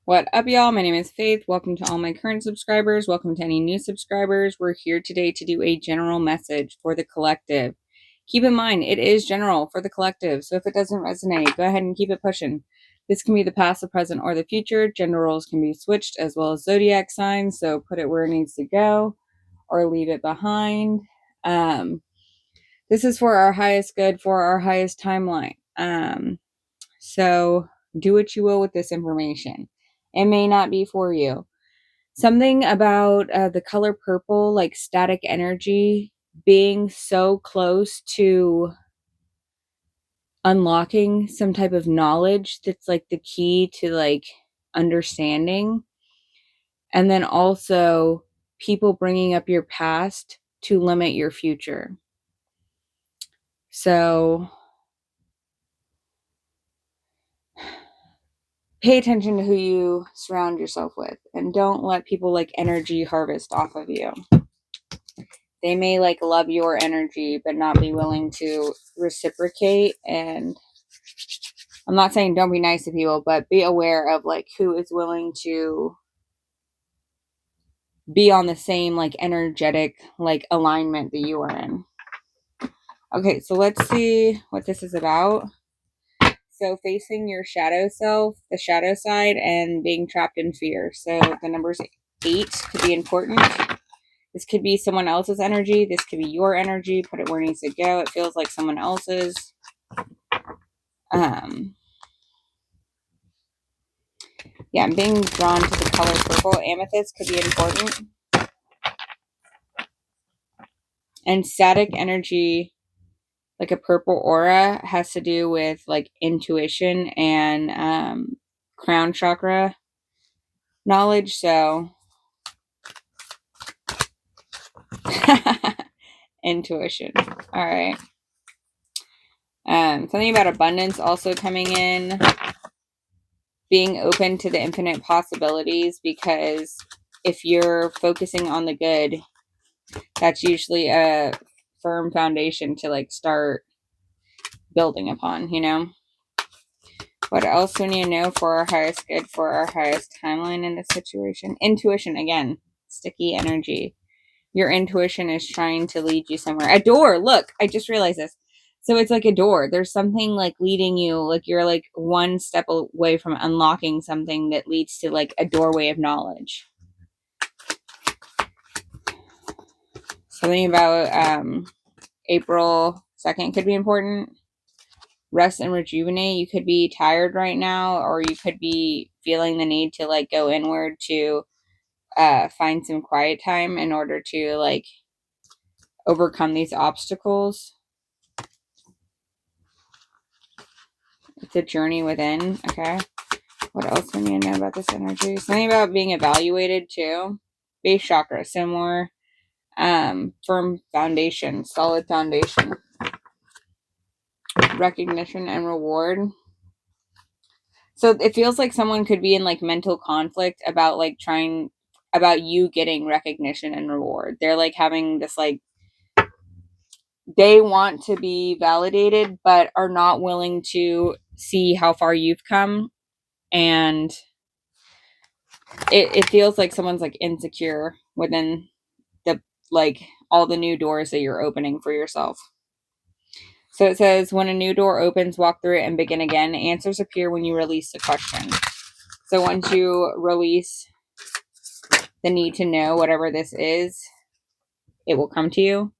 What up, y'all? My name is Faith. Welcome to all my current subscribers. Welcome to any new subscribers. We're here today to do a general message for the collective. Keep in mind, it is general for the collective, so if it doesn't resonate, go ahead and keep it pushing. This can be the past, the present, or the future. Gender roles can be switched as well as zodiac signs, so put it where it needs to go or leave it behind. This is for our highest good, for our highest timeline. So do what you will with this information. It may not be for you. Something about the color purple, like static energy, being so close to unlocking some type of knowledge that's like the key to like understanding. And then also people bringing up your past to limit your future. So pay attention to who you surround yourself with and don't let people like energy harvest off of you. They may like love your energy but not be willing to reciprocate. And I'm not saying don't be nice to people, but be aware of like who is willing to be on the same like energetic like alignment that you are in. Okay, so let's see what this is about. So facing your shadow self, the shadow side, and being trapped in fear. So the numbers 8 could be important. This could be someone else's energy. This could be your energy. Put it where it needs to go. It feels like someone else's. Yeah, I'm being drawn to the color purple. Amethyst could be important. And static energy, like a purple aura, has to do with like intuition and crown chakra knowledge. So intuition. All right. Something about abundance also coming in. Being open to the infinite possibilities, because if you're focusing on the good, that's usually a firm foundation to like start building upon, you know? What else do we need to know for our highest good, for our highest timeline in this situation? Intuition, again, sticky energy. Your intuition is trying to lead you somewhere. A door, look, I just realized this. So it's like a door. There's something like leading you, like you're like one step away from unlocking something that leads to like a doorway of knowledge. Something about April 2nd could be important. Rest and rejuvenate. You could be tired right now, or you could be feeling the need to like go inward to find some quiet time in order to like overcome these obstacles. It's a journey within. Okay. What else do we need to know about this energy? Something about being evaluated too. Base chakra, so more firm foundation, solid foundation. Recognition and reward. So it feels like someone could be in like mental conflict about like trying about you getting recognition and reward. They're like having this like they want to be validated but are not willing to see how far you've come, and it feels like someone's like insecure within the like all the new doors that you're opening for yourself. So it says, when a new door opens, walk through it and begin again. Answers appear when you release the question. So once you release the need to know whatever this is, it will come to you.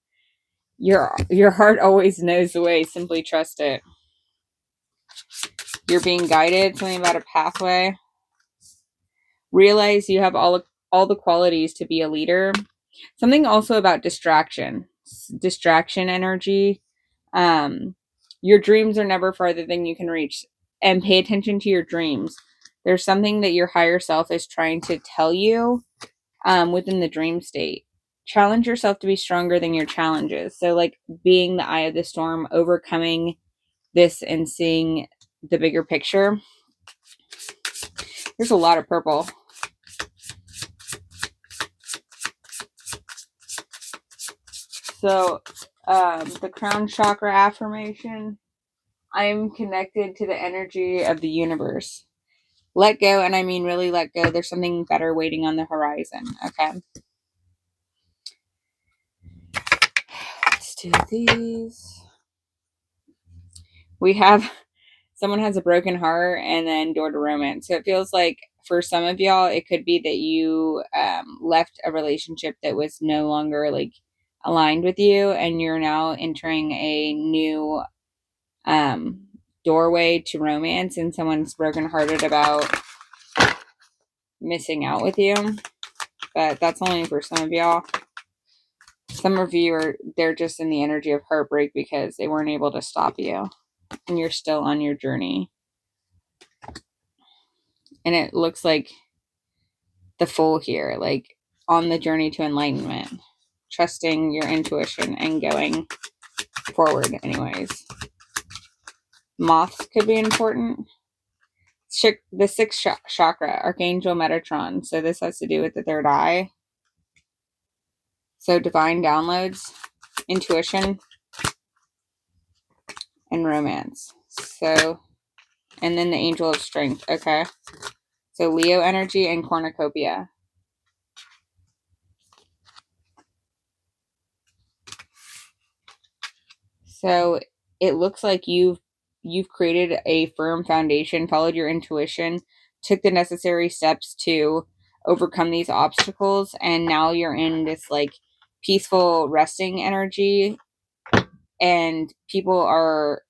Your heart always knows the way. Simply trust it. You're being guided. Something about a pathway. Realize you have all the qualities to be a leader. Something also about distraction energy. Your dreams are never farther than you can reach, and pay attention to your dreams. There's something that your higher self is trying to tell you within the dream state. Challenge yourself to be stronger than your challenges. So like being the eye of the storm, overcoming this and seeing the bigger picture. There's a lot of purple. So the crown chakra affirmation. I am connected to the energy of the universe. Let go, and I mean really let go. There's something better waiting on the horizon, okay? Let's do these. We have someone has a broken heart and then door to romance. So it feels like for some of y'all, it could be that you left a relationship that was no longer like aligned with you, and you're now entering a new doorway to romance, and someone's brokenhearted about missing out with you. But that's only for some of y'all. Some of you they're just in the energy of heartbreak because they weren't able to stop you, and you're still on your journey. And it looks like the Fool here, like on the journey to enlightenment, trusting your intuition and going forward anyways. Moths could be important. The sixth chakra, Archangel Metatron. So this has to do with the third eye. So divine downloads, intuition, and romance. So, and then the Angel of Strength. Okay. So Leo energy and cornucopia. So it looks like you've created a firm foundation, followed your intuition, took the necessary steps to overcome these obstacles, and now you're in this like peaceful resting energy, and people are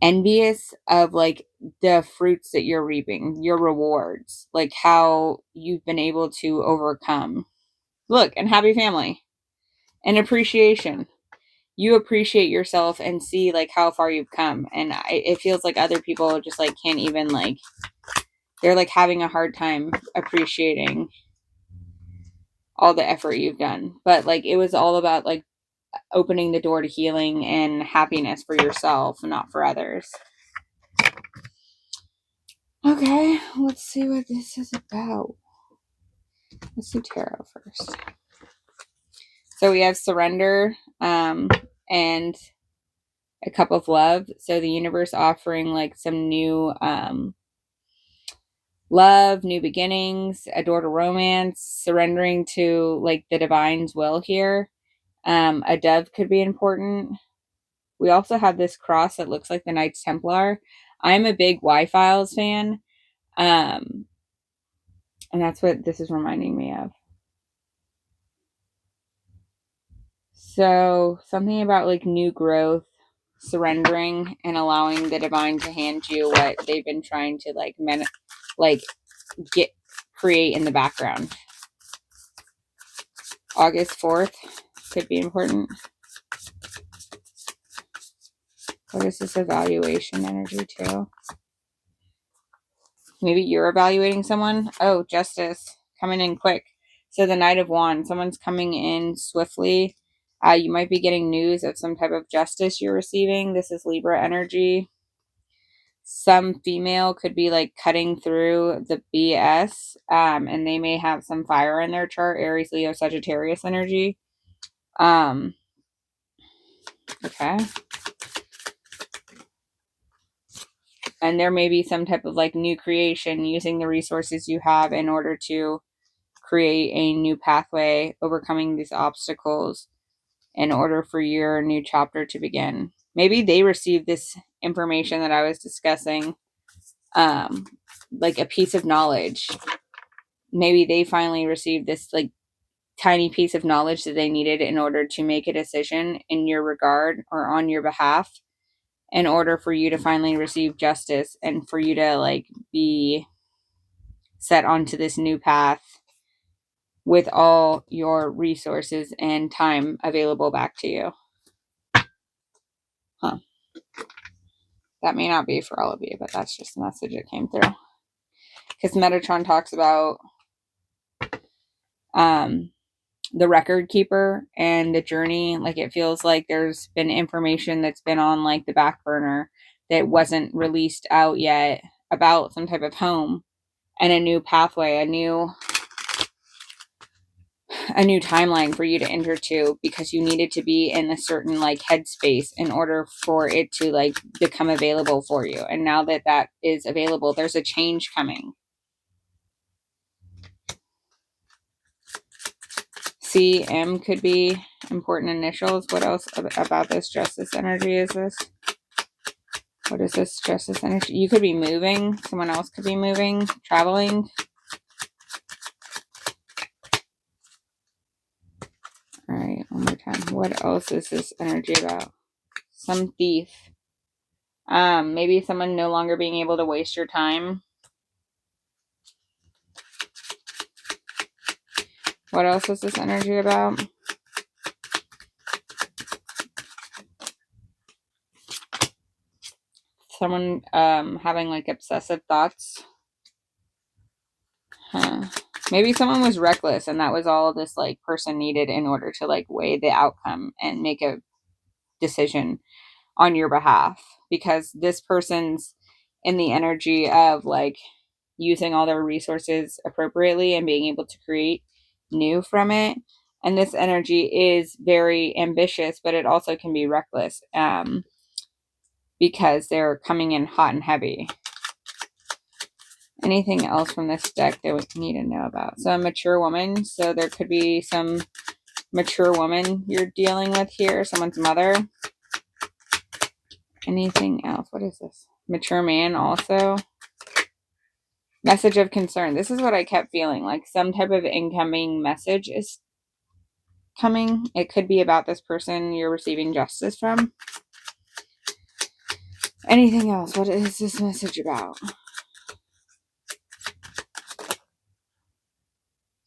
envious of like the fruits that you're reaping, your rewards, like how you've been able to overcome. Look, and happy family and appreciation. You appreciate yourself and see like how far you've come, and it feels like other people just like can't even like, they're like having a hard time appreciating all the effort you've done. But like it was all about like opening the door to healing and happiness for yourself, not for others. Okay, let's see what this is about. Let's do tarot first. So we have surrender and a cup of love. So the universe offering like some new love, new beginnings, a door to romance, surrendering to like the divine's will here. A dove could be important. We also have this cross that looks like the Knights Templar. I'm a big Y-Files fan. And that's what this is reminding me of. So something about like new growth, surrendering, and allowing the divine to hand you what they've been trying to like create in the background. August 4th could be important. What is this evaluation energy too? Maybe you're evaluating someone. Oh, justice coming in quick. So the Knight of Wands, someone's coming in swiftly. You might be getting news of some type of justice you're receiving. This is Libra energy. Some female could be like cutting through the BS, and they may have some fire in their chart. Aries, Leo, Sagittarius energy. Okay. And there may be some type of like new creation using the resources you have in order to create a new pathway, overcoming these obstacles in order for your new chapter to begin. Maybe they received this information that I was discussing, like a piece of knowledge. Maybe they finally received this like tiny piece of knowledge that they needed in order to make a decision in your regard or on your behalf, in order for you to finally receive justice and for you to like be set onto this new path with all your resources and time available back to you. Huh. That may not be for all of you, but that's just the message that came through. Because Metatron talks about the record keeper and the journey. Like it feels like there's been information that's been on like the back burner that wasn't released out yet about some type of home and a new pathway, a new a new timeline for you to enter to, because you needed to be in a certain like headspace in order for it to like become available for you. And now that that is available, there's a change coming. CM could be important initials. What else about this justice energy is this? What is this justice energy? You could be moving. Someone else could be moving, traveling. All right, one more time. What else is this energy about? Some thief. Maybe someone no longer being able to waste your time. What else is this energy about? Someone having like obsessive thoughts. Maybe someone was reckless and that was all this like person needed in order to like weigh the outcome and make a decision on your behalf, because this person's in the energy of like using all their resources appropriately and being able to create new from it. And this energy is very ambitious, but it also can be reckless, because they're coming in hot and heavy. Anything else from this deck that we need to know about? So a mature woman. So there could be some mature woman you're dealing with here, someone's mother. Anything else? What is this? Mature man also. Message of concern. This is what I kept feeling, like some type of incoming message is coming. It could be about this person you're receiving justice from. Anything else? What is this message about?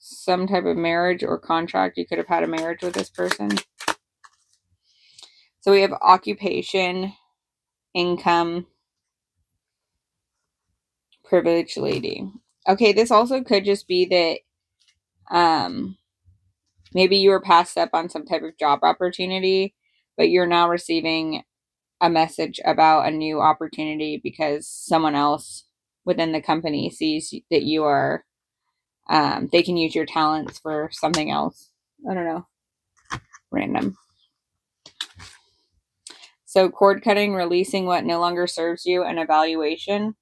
Some type of marriage or contract. You could have had a marriage with this person. So we have occupation, income, privileged lady. Okay, this also could just be that maybe you were passed up on some type of job opportunity, but you're now receiving a message about a new opportunity because someone else within the company sees that you are, they can use your talents for something else. I don't know. Random. So cord cutting, releasing what no longer serves you, and evaluation.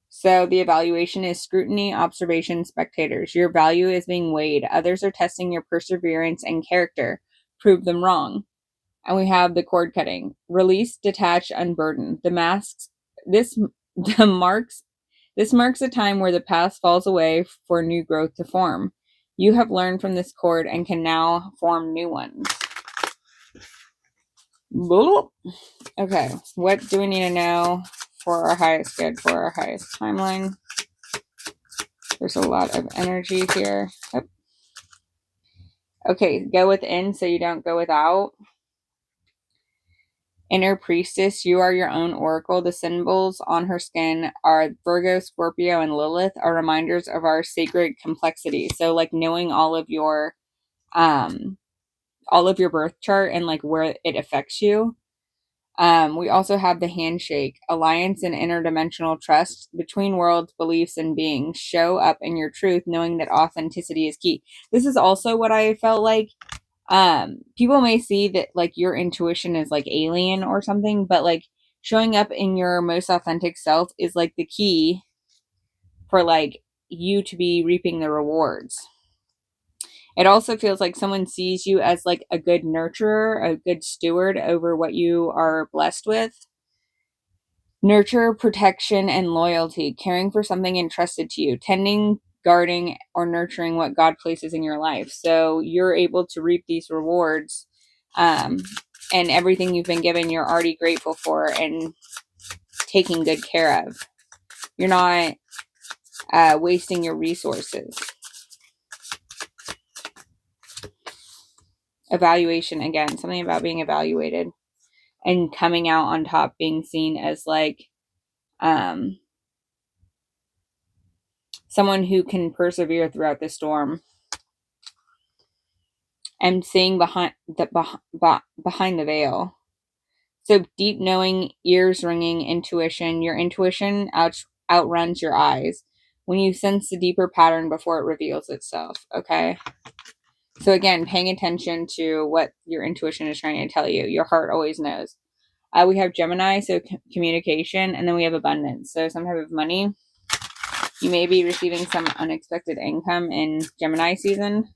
So the evaluation is scrutiny, observation, spectators. Your value is being weighed. Others are testing your perseverance and character. Prove them wrong. And we have the cord cutting. Release, detach, unburden. The masks, this marks a time where the past falls away for new growth to form. You have learned from this cord and can now form new ones. Okay, what do we need to know for our highest good, for our highest timeline? There's a lot of energy here. Yep. Okay, go within so you don't go without. Inner priestess, you are your own oracle. The symbols on her skin are Virgo, Scorpio, and Lilith, are reminders of our sacred complexity. So like knowing all of your birth chart and like where it affects you. We also have the handshake, alliance and interdimensional trust between worlds, beliefs, and beings. Show up in your truth, knowing that authenticity is key. This is also what I felt like. People may see that like your intuition is like alien or something, but like showing up in your most authentic self is like the key for like you to be reaping the rewards. It also feels like someone sees you as like a good nurturer, a good steward over what you are blessed with. Nurture, protection, and loyalty, caring for something entrusted to you, tending, guarding, or nurturing what God places in your life. So you're able to reap these rewards, and everything you've been given, you're already grateful for and taking good care of. You're not wasting your resources. Evaluation, again, something about being evaluated and coming out on top, being seen as like someone who can persevere throughout the storm. And seeing behind the veil. So deep knowing, ears ringing, intuition. Your intuition outruns your eyes. when you sense the deeper pattern before it reveals itself. Okay. So again, paying attention to what your intuition is trying to tell you. Your heart always knows. We have Gemini, so communication, and then we have abundance. So some type of money. You may be receiving some unexpected income in Gemini season.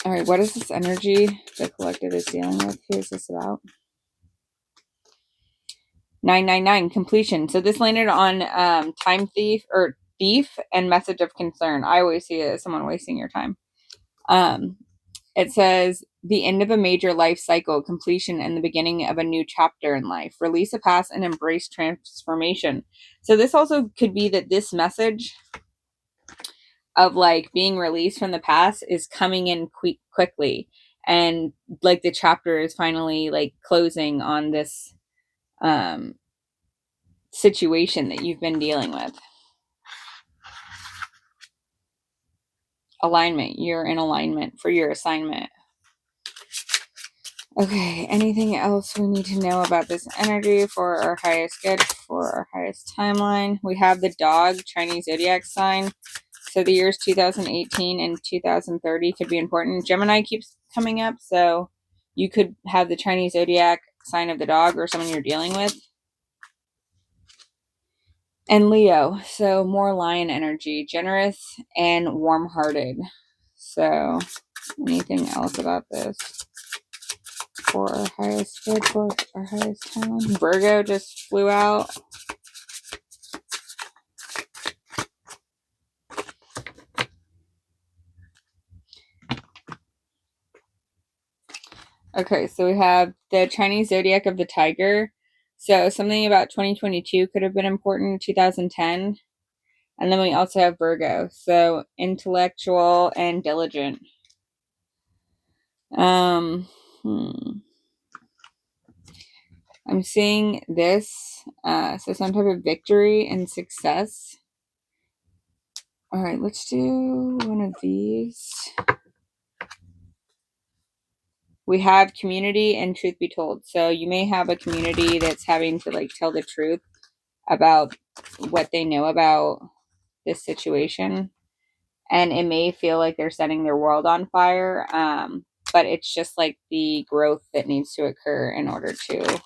All right, what is this energy the collective is dealing with? Who is this about? 999, completion. So this landed on time thief or thief and message of concern. I always see it as someone wasting your time. It says the end of a major life cycle, completion, and the beginning of a new chapter in life. Release the past and embrace transformation. So this also could be that this message of like being released from the past is coming in quickly, and like the chapter is finally like closing on this situation that you've been dealing with. Alignment. You're in alignment for your assignment. Okay, anything else we need to know about this energy for our highest good, for our highest timeline? We have the dog, Chinese zodiac sign. So the years 2018 and 2030 could be important. Gemini keeps coming up, so you could have the Chinese zodiac sign of the dog or someone you're dealing with. And Leo, so more lion energy, generous and warm-hearted. So anything else about this? For our highest good, for our highest time. Virgo just flew out. Okay, so we have the Chinese zodiac of the tiger. So something about 2022 could have been important, 2010. And then we also have Virgo, so intellectual and diligent. I'm seeing this, so some type of victory and success. All right, let's do one of these. We have community and truth be told. So you may have a community that's having to like tell the truth about what they know about this situation. And it may feel like they're setting their world on fire. But it's just like the growth that needs to occur in order to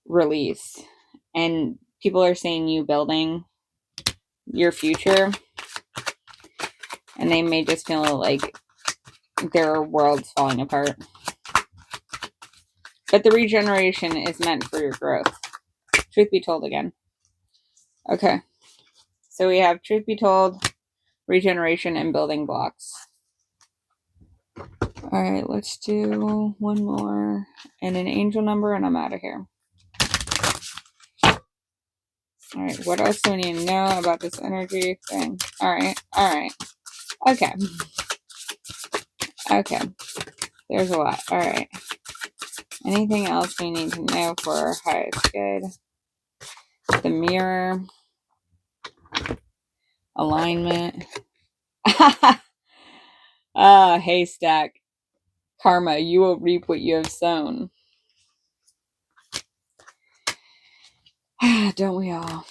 release. And people are seeing you building your future. And they may just feel like their world's falling apart. But the regeneration is meant for your growth. Truth be told again. Okay. So we have truth be told, regeneration, and building blocks. All right, let's do one more and an angel number, and I'm out of here. All right, what else do we need to know about this energy thing? All right. Okay. There's a lot. All right. Anything else we need to know for our highest good? The mirror. Alignment. Haystack. Karma. You will reap what you have sown. Don't we all?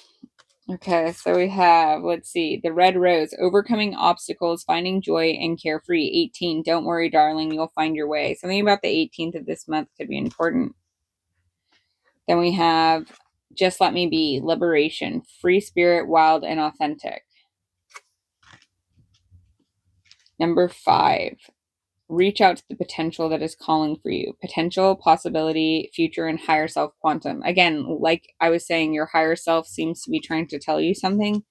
Okay, so we have, let's see, the red rose, overcoming obstacles, finding joy, and carefree. 18, don't worry, darling, you'll find your way. Something about the 18th of this month could be important. Then we have just let me be, liberation, free spirit, wild, and authentic. Number 5, reach out to the potential that is calling for you. Potential, possibility, future, and higher self quantum. Again, like I was saying, your higher self seems to be trying to tell you something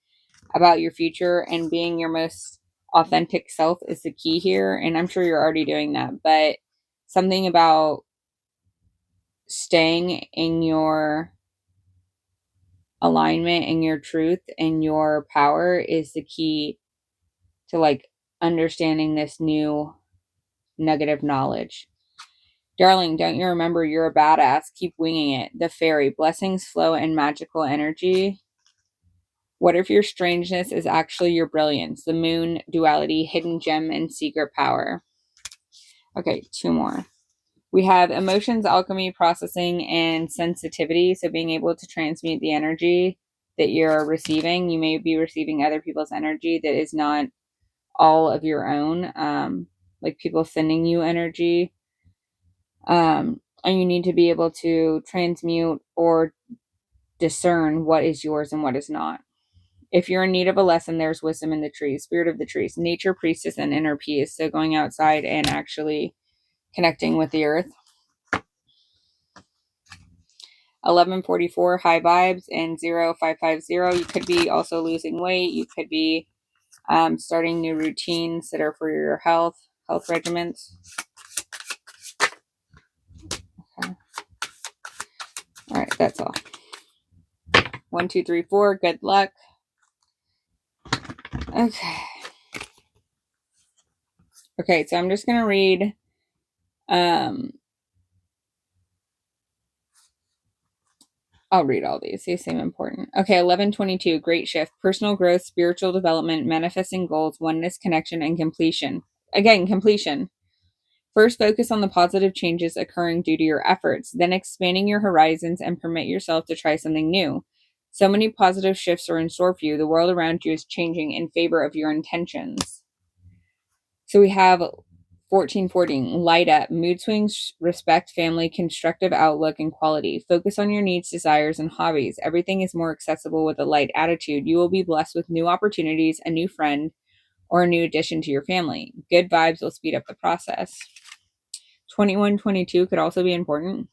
about your future, and being your most authentic self is the key here. And I'm sure you're already doing that, but something about staying in your alignment and your truth and your power is the key to like understanding this new nugget of knowledge. Darling, don't you remember you're a badass? Keep winging it. The fairy, blessings flow and magical energy. What if your strangeness is actually your brilliance? The moon, duality, hidden gem, and secret power. Okay, 2 more. We have emotions, alchemy, processing, and sensitivity. So being able to transmute the energy that you're receiving. You may be receiving other people's energy that is not all of your own, like people sending you energy. And you need to be able to transmute or discern what is yours and what is not. If you're in need of a lesson, there's wisdom in the trees, spirit of the trees, nature, priestess, and inner peace. So going outside and actually connecting with the earth. 1144, high vibes, and 0550. You could be also losing weight. You could be starting new routines that are for your health regimens. Okay. All right, that's all. 1, 2, 3, 4. Good luck. Okay. Okay, so I'm just going to read I'll read all these. They seem important. Okay, 1122, great shift. Personal growth, spiritual development, manifesting goals, oneness, connection, and completion. Again, completion. First, focus on the positive changes occurring due to your efforts, then expanding your horizons and permit yourself to try something new. So many positive shifts are in store for you. The world around you is changing in favor of your intentions. So we have 1414, light up, mood swings, respect, family, constructive outlook, and quality. Focus on your needs, desires, and hobbies. Everything is more accessible with a light attitude. You will be blessed with new opportunities, a new friend, or a new addition to your family. Good vibes will speed up the process. 2122 could also be important.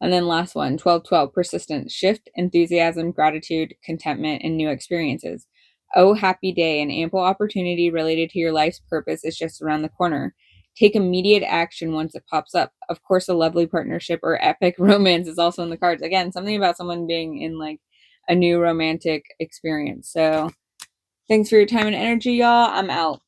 And then last one, 1212, persistence, shift, enthusiasm, gratitude, contentment, and new experiences. Oh, happy day, an ample opportunity related to your life's purpose is just around the corner. Take immediate action once it pops up. Of course, a lovely partnership or epic romance is also in the cards. Again, something about someone being in like a new romantic experience. So thanks for your time and energy, y'all. I'm out.